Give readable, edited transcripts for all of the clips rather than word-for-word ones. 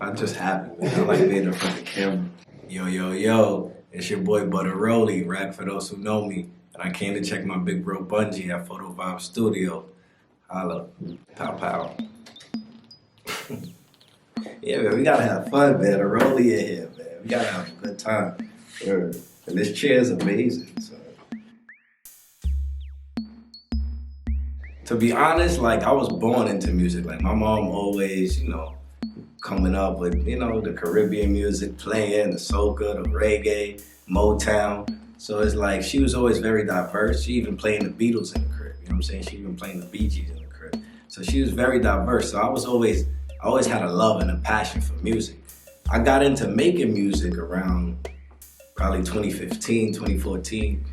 I'm just happy, man. I like being in front of the camera. Yo, yo, yo. It's your boy Butta Rollie, rap for those who know me. And I came to check my big bro Bunji at Photo Vybz Studio. Holla. Pow, pow. Yeah, man, we gotta have fun, man. The Rollie in here, man. We gotta have a good time. Word. And this chair is amazing. So. To be honest, like, I was born into music. Like, my mom always, coming up with, the Caribbean music playing, the soca, the reggae, Motown. So it's like, she was always very diverse. She even playing the Beatles in the crib, you know what I'm saying? She even playing the Bee Gees in the crib. So she was very diverse. So I always had a love and a passion for music. I got into making music around probably 2015, 2014,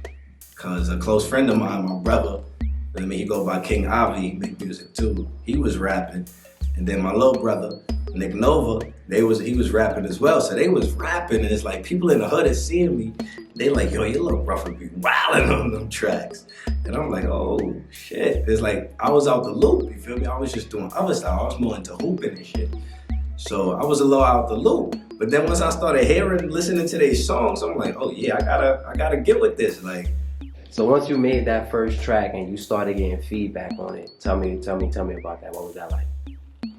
because a close friend of mine, my brother, he go by King Avi, make music too. He was rapping. And then my little brother, Nick Nova, he was rapping as well. So they was rapping, and it's like people in the hood is seeing me. They like, yo, your little brother be wilding on them tracks. And I'm like, oh shit. It's like I was out the loop, you feel me? I was just doing other stuff. I was more into hooping and shit. So I was a little out the loop. But then once I started listening to these songs, I'm like, oh yeah, I gotta get with this. Like, so once you made that first track and you started getting feedback on it, tell me about that. What was that like?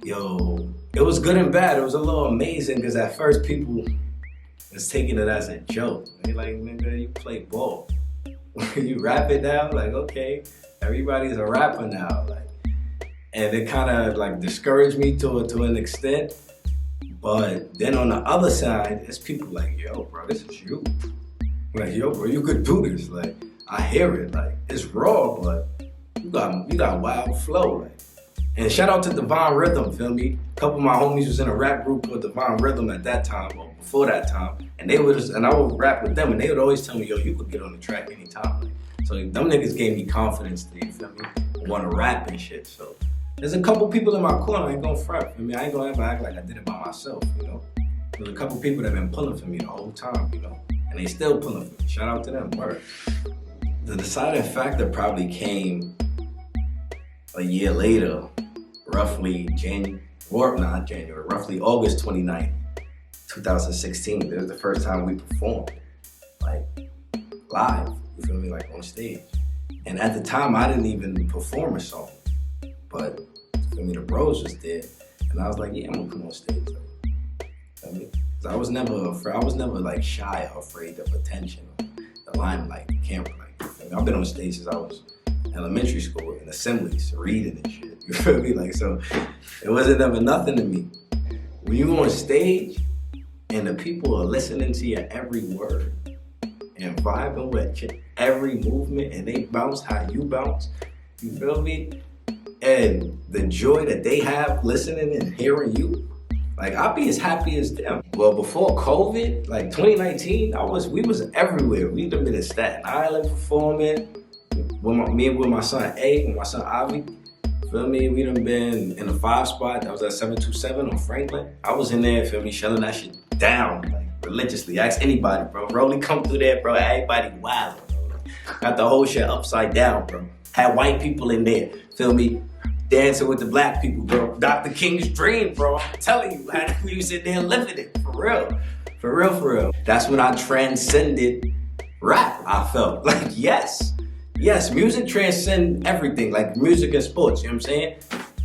Yo, it was good and bad. It was a little amazing because at first people was taking it as a joke. They like, nigga, you play ball. You rap it now? Like, okay, everybody's a rapper now. Like, and it kind of like discouraged me to an extent. But then on the other side, it's people like, yo, bro, this is you. Like, yo, bro, you could do this. Like, I hear it. Like, it's raw, but you got wild flow. Like, and shout out to Divine Rhythm, feel me? A couple of my homies was in a rap group with Divine Rhythm at that time, or before that time. And I would rap with them, and they would always tell me, yo, you could get on the track anytime. Like, so them niggas gave me confidence to, you feel me? Want to rap and shit. So there's a couple people in my corner, I ain't gonna front. I mean, I ain't gonna ever act like I did it by myself, There's a couple people that have been pulling for me the whole time, And they still pulling for me. Shout out to them, word. The deciding factor probably came a year later, roughly roughly August 29th, 2016. It was the first time we performed, like, live, you feel me, like on stage. And at the time, I didn't even perform a song, but, you feel me, the bros was there. And I was like, yeah, I'm gonna come on stage. Like, feel me? 'Cause I was never like shy or afraid of attention, or the limelight, the camera. Like, feel me? I've been on stage since I was elementary school in assemblies, reading and shit. You feel me? Like, so it wasn't ever nothing to me. When you on stage and the people are listening to your every word and vibing with your every movement, and they bounce how you bounce, you feel me? And the joy that they have listening and hearing you, like, I'll be as happy as them. Well, before COVID, like 2019, we was everywhere. We done been in Staten Island performing with my son A, with my son Avi. Feel me? We done been in the 5 spot. That was at 727 on Franklin. I was in there, feel me, shelling that shit down, like, religiously. Ask anybody, bro. Rollie come through there, bro. Everybody wild, bro. Got the whole shit upside down, bro. Had white people in there, feel me? Dancing with the black people, bro. Dr. King's dream, bro. I'm telling you, man. We was in there living it, for real. For real, for real. That's when I transcended rap, I felt. Like, yes, music transcends everything, like music and sports, you know what I'm saying?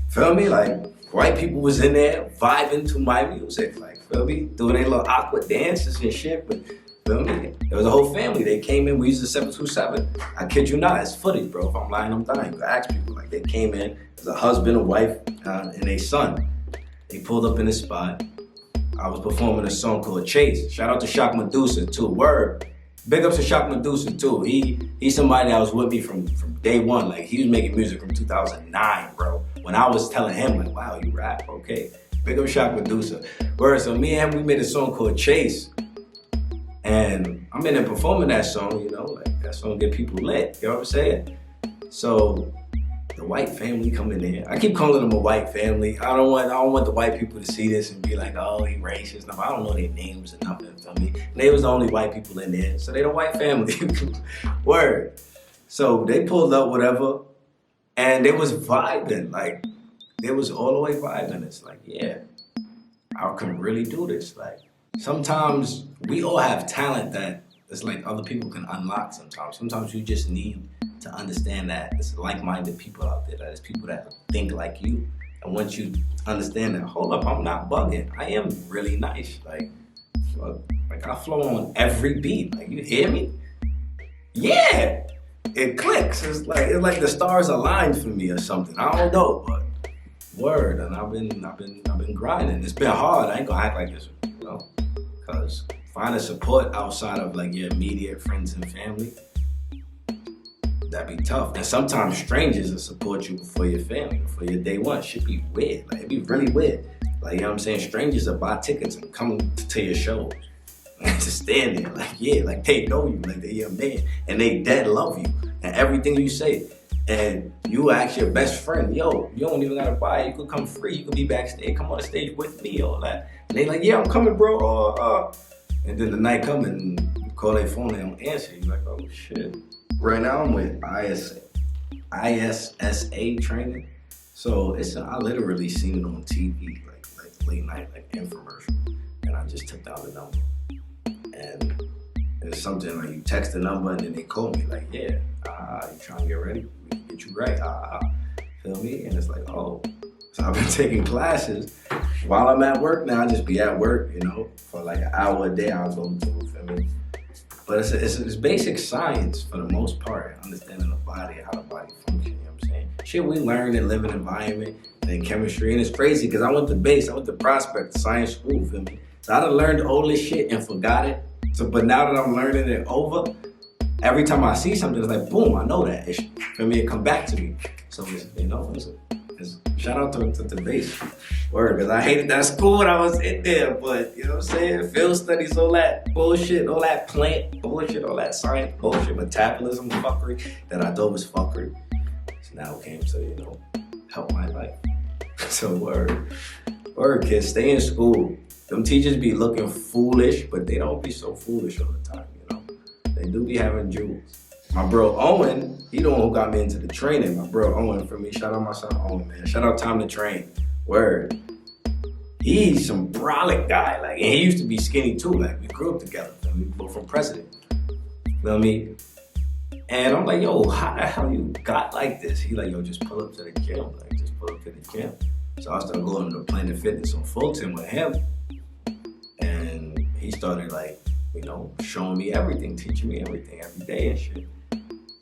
Feel me? Like, white people was in there vibing to my music, like, feel me? Doing their little awkward dances and shit, but feel me? There was a whole family. They came in, we used the 727. I kid you not, it's footage, bro. If I'm lying, I'm dying. You ask people, like, they came in, there's a husband, a wife, and a son. They pulled up in the spot. I was performing a song called Chase. Shout out to Shock Medusa, too. Word. Big ups to Shock Medusa, too. He's somebody that was with me from day one. Like, he was making music from 2009, bro. When I was telling him, like, wow, you rap, okay. Big up Shock Medusa. Word, so me and him, we made a song called Chase. And I'm in there performing that song, like, that song get people lit, you know what I'm saying? So, the white family coming in. I keep calling them a white family. I don't want the white people to see this and be like, oh, he racist. No, I don't know their names or nothing, feel me? And they was the only white people in there, so they the white family. Word. So they pulled up, whatever, and they was vibing. Like, they was all the way vibing. It's like, yeah, I can really do this. Like, sometimes we all have talent that it's like other people can unlock sometimes. Sometimes you just need to understand that there's like-minded people out there, that there's people that think like you. And once you understand that, hold up, I'm not bugging. I am really nice. Like I flow on every beat. Like, you hear me? Yeah, it clicks. It's like the stars aligned for me or something. I don't know, but word. And I've been grinding. It's been hard. I ain't gonna act like this, because finding support outside of like your immediate friends and family, that'd be tough. And sometimes strangers will support you before your family, before your day one. Should be weird. Like, it'd be really weird. Like, you know what I'm saying? Strangers will buy tickets and come to your shows. And to stand there, like, yeah, like they know you, like they're your man. And they dead love you and everything you say. And you ask your best friend, yo, you don't even gotta buy it. You could come free. You could be backstage. Come on the stage with me, all that. And they like, yeah, I'm coming, bro. And then the night come and you call their phone, they don't answer. You're like, oh, shit. Right now I'm with ISSA training. So I literally seen it on TV, like late night, like infomercial. And I just took down the number. And it's something like you text the number and then they call me like, yeah, you trying to get ready? We can get you right. Feel me? And it's like, oh. So I've been taking classes while I'm at work now. I just be at work, for like an hour a day I'll go to, feel me? But it's basic science for the most part, understanding the body, how the body functions, you know what I'm saying? Shit we learn in living environment and in chemistry. And it's crazy because I went to Prospect Science School, feel me? So I done learned all this shit and forgot it. So, but now that I'm learning it over, every time I see something, it's like, boom, I know that. For me, it come back to me. So, it's shout out to the base word, because I hated that school when I was in there, but you know what I'm saying? Field studies, all that bullshit, all that plant bullshit, all that science bullshit, metabolism fuckery that I thought was fuckery. So now it came to, help my life. So word, kids, stay in school. Them teachers be looking foolish, but they don't be so foolish all the time, They do be having jewels. My bro Owen, he the one who got me into the training. My bro Owen, for me, shout out my son Owen, man. Shout out Time to Train. Word. He's some brolic guy, like, and he used to be skinny too. Like, we grew up together. We both from President. Feel me? And I'm like, yo, how the hell you got like this? He like, yo, just pull up to the gym. Like, just pull up to the gym. So I started going to Planet Fitness on Fulton with him. And he started like, showing me everything, teaching me everything every day and shit.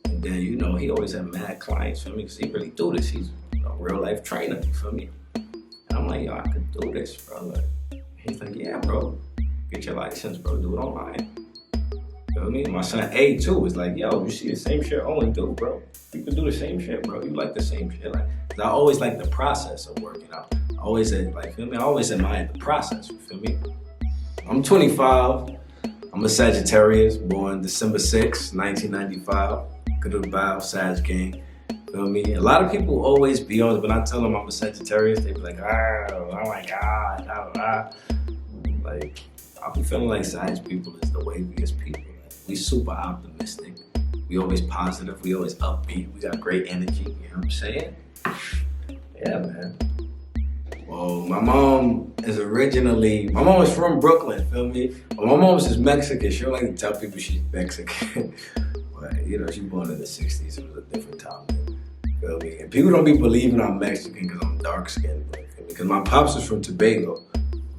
And then, he always had mad clients for me because he really do this. He's a real life trainer, you feel me? And I'm like, yo, I could do this, bro. Like, he's like, yeah, bro, get your license, bro, do it online. You know what I mean? My son A too was like, yo, you see the same shit Owen do, bro. You can do the same shit, bro. You like the same shit. Like, 'cause I always like the process of working out. I always admired the process, you feel me? I'm 25. I'm a Sagittarius, born December 6, 1995. Good or bad, Sag gang. Feel me? A lot of people always be on, when I tell them I'm a Sagittarius, they be like, oh my God, Like, I be feeling like Sag people is the waviest people. Like, we super optimistic. We always positive. We always upbeat. We got great energy. You know what I'm saying? Yeah, man. Well, my mom is from Brooklyn, feel me? But my mom is Mexican. She don't like to tell people she's Mexican. But, she was born in the 60s. It was a different time, feel me? And people don't be believing I'm Mexican because I'm dark-skinned, because my pops is from Tobago,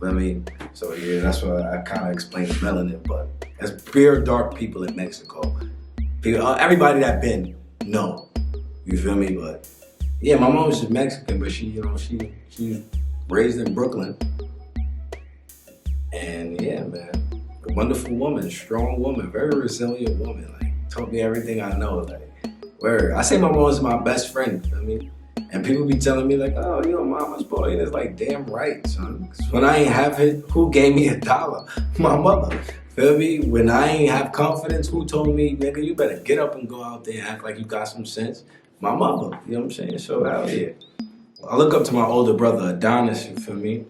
feel me? So, yeah, that's why I kind of explained melanin. But there's pure dark people in Mexico. Everybody that been, know. You feel me? But, yeah, my mom was just Mexican, but she's raised in Brooklyn. And yeah, man, a wonderful woman, strong woman, very resilient woman. Like, taught me everything I know. Like, word. I say my mom's my best friend, you know what I mean? And people be telling me like, oh, mama's boy. And it's like, damn right, son. 'Cause when I ain't have it, who gave me $1? My mother. Feel me? When I ain't have confidence, who told me, nigga, you better get up and go out there and act like you got some sense? My mother, you know what I'm saying? So hell yeah. I look up to my older brother, Adonis, you feel me?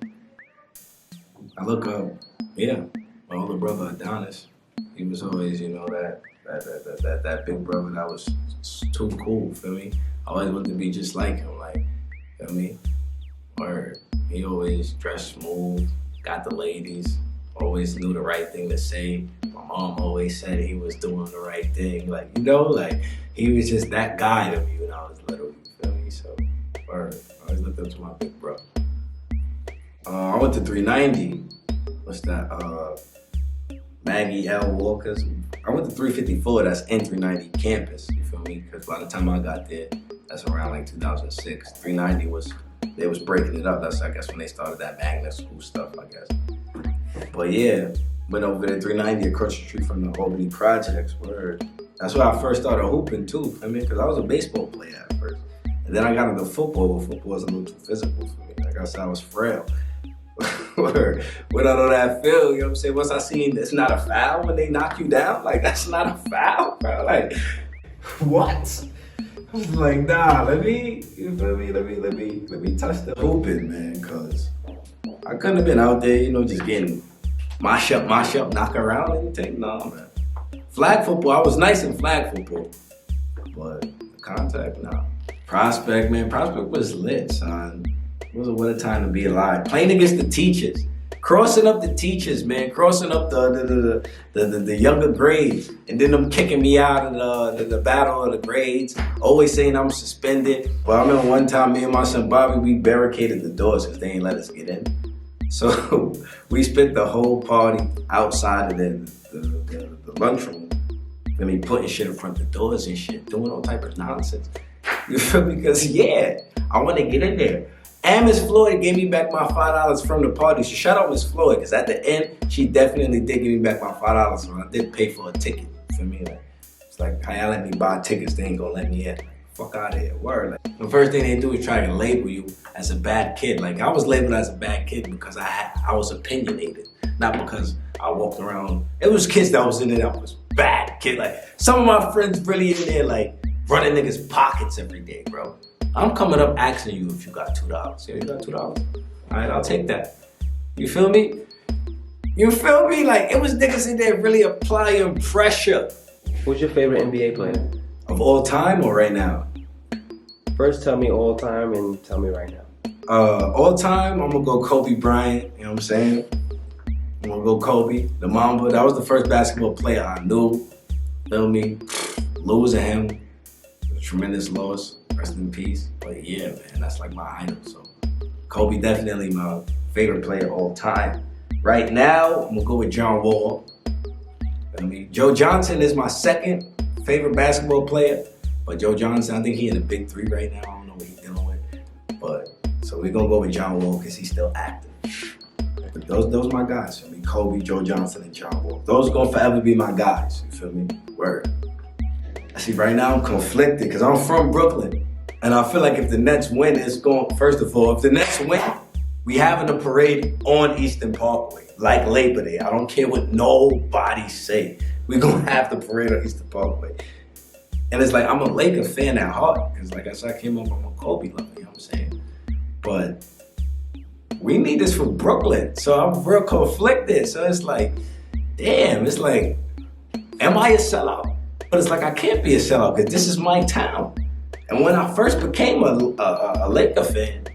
I look up, my older brother, Adonis. He was always, that big brother that was too cool, feel me? I always wanted to be just like him, like, feel me? Or he always dressed smooth, got the ladies, always knew the right thing to say. My mom always said he was doing the right thing. Like, you know, like, he was just that guy to me when I was little, you feel me? So, I always looked up to my big bro. I went to 390. What's that? Maggie L. Walker's. I went to 354, that's in 390 campus, you feel me? Because by the time I got there, that's around like 2006. 390 they was breaking it up. That's, I guess, when they started that magnet school stuff, I guess. But yeah, went over to 390 across the street from the Albany Projects. Word. That's where I first started hooping too, I mean, because I was a baseball player at first. And then I got into football, but football was a little too physical for me. Like I said, I was frail. Went out on that field, you know what I'm saying? Once I seen it's not a foul when they knock you down, like that's not a foul, bro. Like, what? I was like, nah, let me touch the hooping, man, cause I couldn't have been out there, you know, just getting mosh up, knock around anything. No, man. Flag football, I was nice in flag football, but contact, nah. Prospect, man, Prospect was lit, son. What a time to be alive. Playing against the teachers. Crossing up the teachers, man. Crossing up the younger grades. And then them kicking me out of the battle of the grades. Always saying I'm suspended. But I remember one time me and my son Bobby, we barricaded the doors because they ain't let us get in. So we spent the whole party outside of the lunchroom. I mean, putting shit in front of the doors and shit. Doing all type of nonsense. You feel me? Because yeah, I want to get in there. And Miss Floyd gave me back my $5 from the party. So shout out Miss Floyd, because at the end, she definitely did give me back my $5. So I did pay for a ticket. For me, like, it's like, how y'all let me buy tickets, they ain't gonna let me in. Like, fuck out of here, word. Like, the first thing they do is try to label you as a bad kid. Like, I was labeled as a bad kid because I was opinionated, not because I walked around. It was kids that was in there that was bad kid. Like, some of my friends really in there, like, running niggas' pockets every day, bro. I'm coming up asking you if you got $2. Yeah, you got $2? All right, I'll take that. You feel me? You feel me? Like, it was niggas in there really applying pressure. Who's your favorite NBA player? Of all time or right now? First tell me all time and tell me right now. All time, I'm gonna go Kobe Bryant, you know what I'm saying? I'm gonna go Kobe, the Mamba. That was the first basketball player I knew. Feel me? Losing him, a tremendous loss. Rest in peace. But yeah, man, that's like my idol. So Kobe definitely my favorite player all time. Right now, I'm gonna go with John Wall. I mean, Joe Johnson is my second favorite basketball player. But Joe Johnson, I think he in the big three right now. I don't know what he's dealing with. But so we're gonna go with John Wall because he's still active. But those my guys. I mean, Kobe, Joe Johnson, and John Wall. Those are gonna forever be my guys. You feel me? Word. I see right now I'm conflicted because I'm from Brooklyn. And I feel like if the Nets win, it's going, first of all, if the Nets win, we having a parade on Eastern Parkway, like Labor Day. I don't care what nobody say. We're going to have the parade on Eastern Parkway. And it's like, I'm a Laker fan at heart. Because like I said, I came up, I'm a Kobe lover, you know what I'm saying? But we need this for Brooklyn. So I'm real conflicted. So it's like, damn, it's like, am I a sellout? But it's like, I can't be a sellout because this is my town. And when I first became a Laker fan,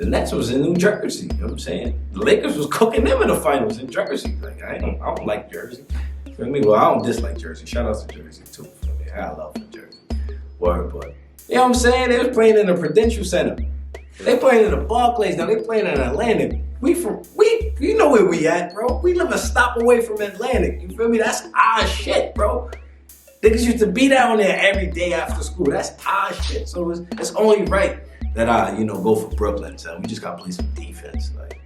the Nets was in New Jersey, you know what I'm saying? The Lakers was cooking them in the finals in Jersey. Like, I don't like Jersey. Feel me? Well, I don't dislike Jersey. Shout out to Jersey too. Feel me? I love for Jersey. Word, but you know what I'm saying? They was playing in the Prudential Center. They playing in the Barclays, now they playing in Atlantic. You know where we at, bro. We live a stop away from Atlantic. You feel me? That's our shit, bro. Niggas used to be down there every day after school. That's our shit. So it's only right that I, go for Brooklyn. So we just gotta play some defense. Like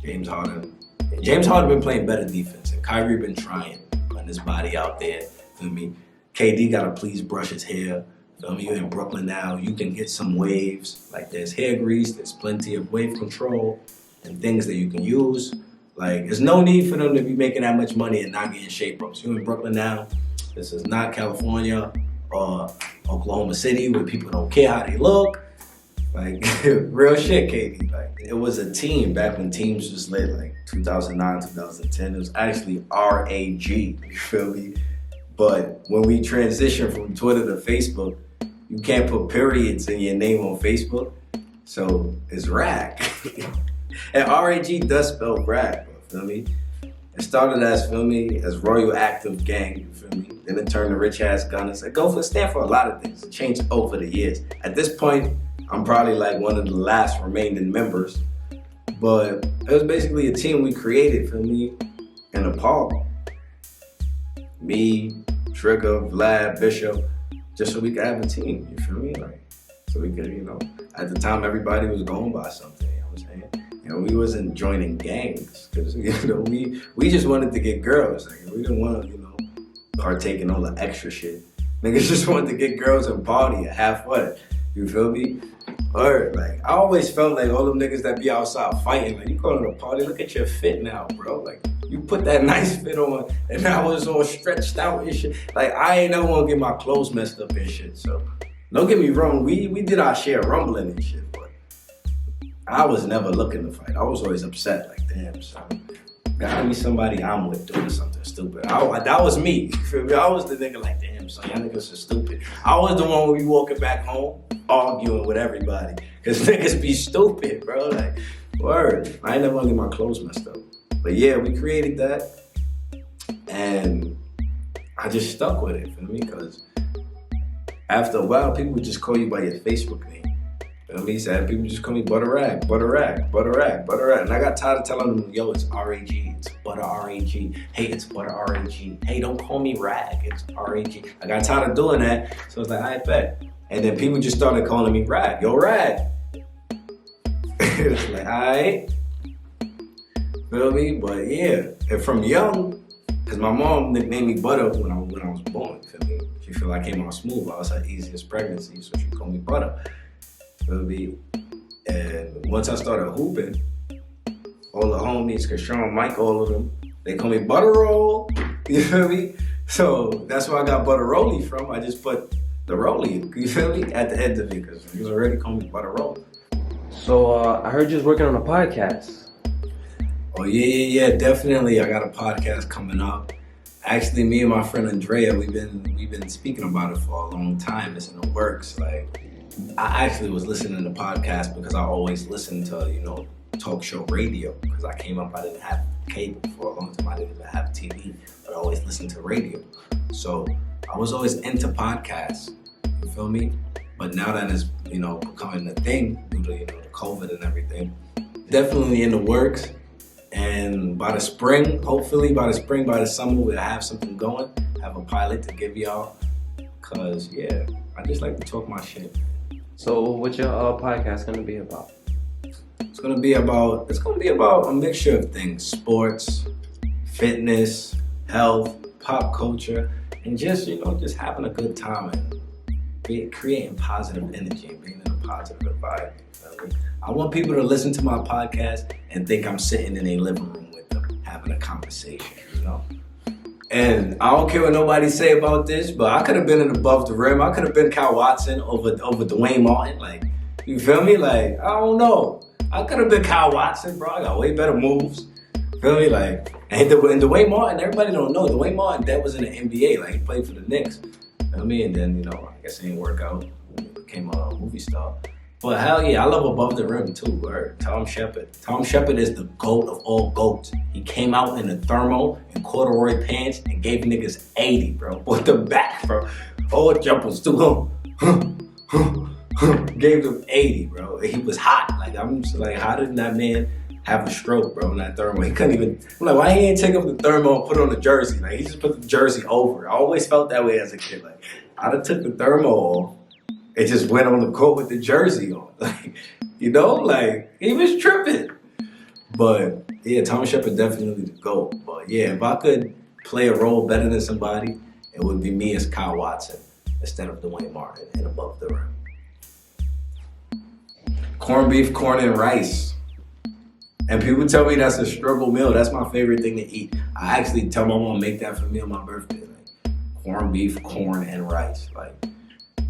James Harden. And James Harden been playing better defense. And Kyrie been trying, putting his body out there. Feel me? KD gotta please brush his hair. Feel me? You're in Brooklyn now. You can get some waves. Like there's hair grease, there's plenty of wave control and things that you can use. Like there's no need for them to be making that much money and not getting shape ups. You're in Brooklyn now. This is not California or Oklahoma City where people don't care how they look. Like, real shit, Katie. Like, it was a team back when teams was lit, like 2009, 2010. It was actually RAG, you feel me? But when we transitioned from Twitter to Facebook, you can't put periods in your name on Facebook. So it's RAG. And RAG does spell rag, bro, feel me? It started as, feel me, as Royal Active Gang, you feel me? Then it turned to Rich Ass Gunners. It stand for a lot of things. It changed over the years. At this point, I'm probably like one of the last remaining members. But it was basically a team we created, feel me, in a park. Me, Trigger, Vlad, Bishop, just so we could have a team, you feel me? Like, so we could, you know, at the time everybody was going by something, you know what I'm saying? You know, we wasn't joining gangs, because, you know, we just wanted to get girls. Like, we didn't want to, you know, partake in all the extra shit. Niggas just wanted to get girls and party and have fun, you feel me? Or, like, I always felt like all them niggas that be outside fighting, like, you calling it a party, look at your fit now, bro. Like, you put that nice fit on, and I was all stretched out and shit. Like, I ain't never want to get my clothes messed up and shit, so. Don't get me wrong, we did our share of rumbling and shit, but I was never looking to fight. I was always upset, like, damn, son, gotta be somebody I'm with doing something stupid. That was me, you feel me? I was the nigga like, damn, son, y'all niggas are stupid. I was the one who be walking back home, arguing with everybody, because niggas be stupid, bro, like, word. I ain't never gonna get my clothes messed up. But yeah, we created that, and I just stuck with it, feel me? Because after a while, people would just call you by your Facebook name. You know what I mean? So people just call me Butta Rag, Butta Rag, Butta Rag, Butta Rag. And I got tired of telling them, yo, it's R-A-G, it's Butta R-A-G. Hey, it's Butta R-A-G. Hey, don't call me Rag, it's R-A-G. I got tired of doing that, so I was like, I bet. And then people just started calling me Rag. Yo, Rag. It's like, all right. Feel me? But yeah, and from young, because my mom nicknamed me Butter when I was born, feel me? She feel I came out smooth. I was her easiest pregnancy, so she called me Butter. Feel me? And once I started hooping, all the homies, Kashawn, Mike, all of them, they call me ButtaRollie. You feel me? So that's where I got Butta Rollie from. I just put the Rollie, you feel me, at the end of it, because he was already calling me Butta Rollie. So I heard you was working on a podcast. Oh yeah, definitely. I got a podcast coming up. Actually, me and my friend Andrea, we've been speaking about it for a long time. It's in the works. Like, I actually was listening to podcasts because I always listened to, you know, talk show radio. Because I came up, I didn't have cable for a long time. I didn't even have TV, but I always listened to radio. So I was always into podcasts. You feel me? But now that it's, you know, becoming a thing due to, you know, the COVID and everything, definitely in the works. And by the spring, hopefully by the summer, we'll have something going, have a pilot to give y'all. Cause yeah, I just like to talk my shit. So what's your podcast gonna be about? It's gonna be about a mixture of things: sports, fitness, health, pop culture, and just, you know, just having a good time and creating positive energy and being in a positive vibe. I want people to listen to my podcast and think I'm sitting in a living room with them, having a conversation, you know? And I don't care what nobody say about this, but I could have been in Above the Rim. I could have been Kyle Watson over Dwayne Martin. Like, you feel me? Like, I don't know. I could have been Kyle Watson, bro. I got way better moves. Feel me? Like, and Dwayne Martin, everybody don't know. Dwayne Martin, that was in the NBA. Like, he played for the Knicks. You know what I mean? And then, you know, I guess it didn't work out. He became a movie star. But hell yeah, I love Above the Rim too, word. Tom Shepard. Tom Shepard is the GOAT of all GOATs. He came out in a thermo and corduroy pants and gave niggas 80, bro. With the back, bro. All jumpers too. Gave them 80, bro. He was hot. Like, I'm just like, how did that man have a stroke, bro, in that thermo? He couldn't even, I'm like, why he ain't take off the thermo and put on the jersey? Like, he just put the jersey over. I always felt that way as a kid. Like, I'd have took the thermo off. It just went on the court with the jersey on. Like, you know, like, he was tripping. But yeah, Tom Shepard definitely the GOAT. But yeah, if I could play a role better than somebody, it would be me as Kyle Watson instead of Dwayne Martin in Above the Rim. Corned beef, corn, and rice. And people tell me that's a struggle meal. That's my favorite thing to eat. I actually tell my mom make that for me on my birthday. Like, corned beef, corn, and rice. Like,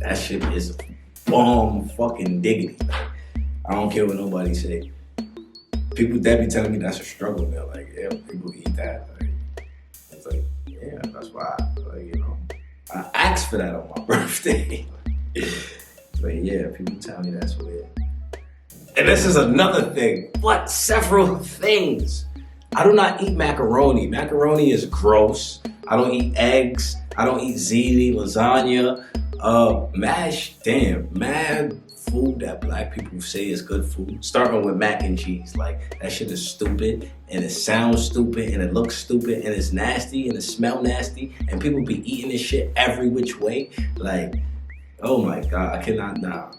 that shit is bomb fucking diggity. Like, I don't care what nobody say. People that be telling me that's a struggle meal. Like, yeah, people eat that. Like, it's like, yeah, that's why. Like, you know, I asked for that on my birthday. But yeah, people tell me that's weird. And this is another thing, but several things. I do not eat macaroni. Macaroni is gross. I don't eat eggs. I don't eat ziti, lasagna, mash. Damn, mad food that black people say is good food. Starting with mac and cheese. Like, that shit is stupid, and it sounds stupid, and it looks stupid, and it's nasty, and it smells nasty, and people be eating this shit every which way. Like, oh my God, I cannot, nah.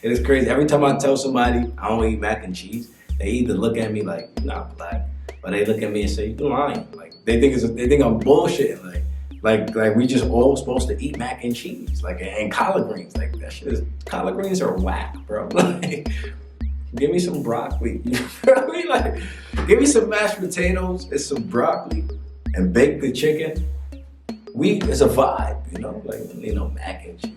It is crazy. Every time I tell somebody I don't eat mac and cheese, they either look at me like, you're not black, or they look at me and say, you're lying. Like, they think I'm bullshitting. Like we just all supposed to eat mac and cheese, like, and collard greens. Like, that shit is, collard greens are whack, bro. Like, give me some broccoli. You feel I mean? Like, give me some mashed potatoes and some broccoli, and bake the chicken. It's a vibe, you know. Like, you know, mac and cheese.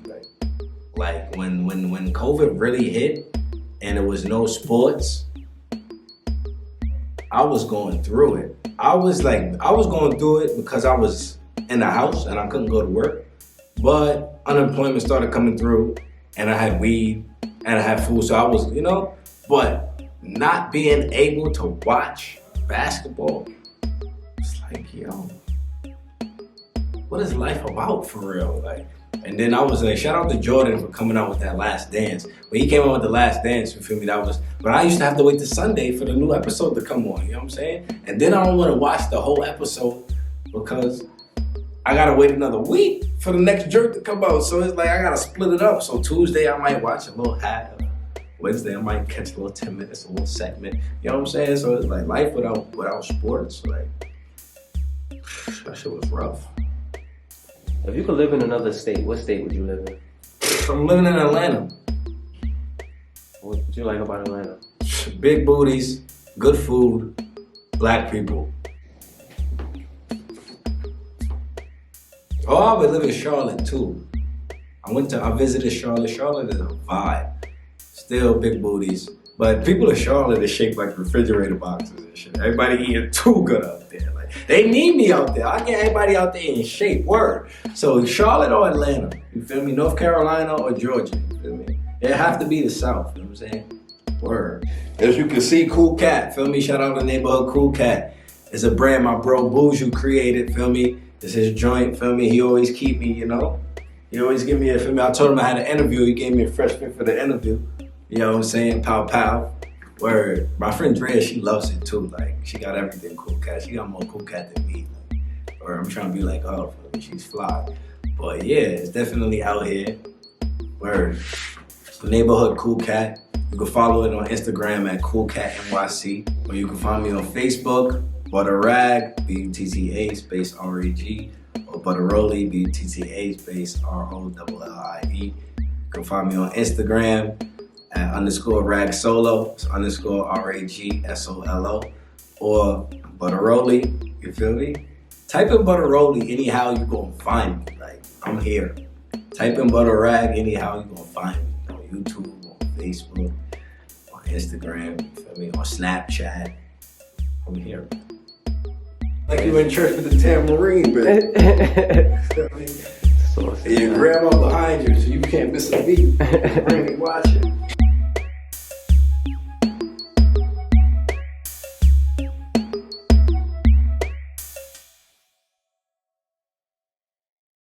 Like when COVID really hit, and there was no sports, I was going through it. I was going through it because I was in the house and I couldn't go to work. But unemployment started coming through, and I had weed and I had food. So I was, you know, but not being able to watch basketball, it's like, yo, what is life about for real? Like, and then I was like, shout out to Jordan for coming out with that Last Dance. When he came out with the Last Dance, you feel me? But I used to have to wait till Sunday for the new episode to come on, you know what I'm saying? And then I don't want to watch the whole episode because I gotta wait another week for the next jerk to come out. So it's like, I gotta split it up. So Tuesday I might watch a little half. Wednesday I might catch a little 10 minutes, a little segment. You know what I'm saying? So it's like life without sports. Like, that shit was rough. If you could live in another state, what state would you live in? I'm living in Atlanta. What do you like about Atlanta? Big booties, good food, black people. Oh, I would live in Charlotte too. I visited Charlotte. Charlotte is a vibe. Still big booties. But people in Charlotte are shaped like refrigerator boxes and shit. Everybody eating too good out there. Like, they need me out there. I get everybody out there in shape. Word. So Charlotte or Atlanta, you feel me? North Carolina or Georgia, you feel me? It have to be the South, you know what I'm saying? Word. As you can see, Cool Cat, feel me? Shout out to neighborhood Cool Cat. It's a brand my bro Buju created, feel me? It's his joint, feel me? He always keep me, you know? He always give me a, feel me? I told him I had an interview. He gave me a fresh fit for the interview. You know what I'm saying? Pow, pow. Word. My friend Drea, she loves it too. Like, she got everything Cool Cat. She got more Cool Cat than me. Like, or I'm trying to be like, oh, she's fly. But yeah, it's definitely out here. Word. Neighborhood Cool Cat. You can follow it on Instagram at Cool Cat NYC. Or you can find me on Facebook, ButtaRag, BUTTA space RAG. Or ButtaRollie, BUTTA space ROLLIE. You can find me on Instagram at _rag solo, it's _RAG SOLO, or Butta Rollie, you feel me? Type in Butta Rollie, anyhow you gonna find me. Like, I'm here. Type in Butta Rag, anyhow you gonna find me. On YouTube, on Facebook, on Instagram, you feel me? On Snapchat. I'm here. Like you in church with the tambourine, man. Your grandma behind you, so you can't miss a beat. Really watch it.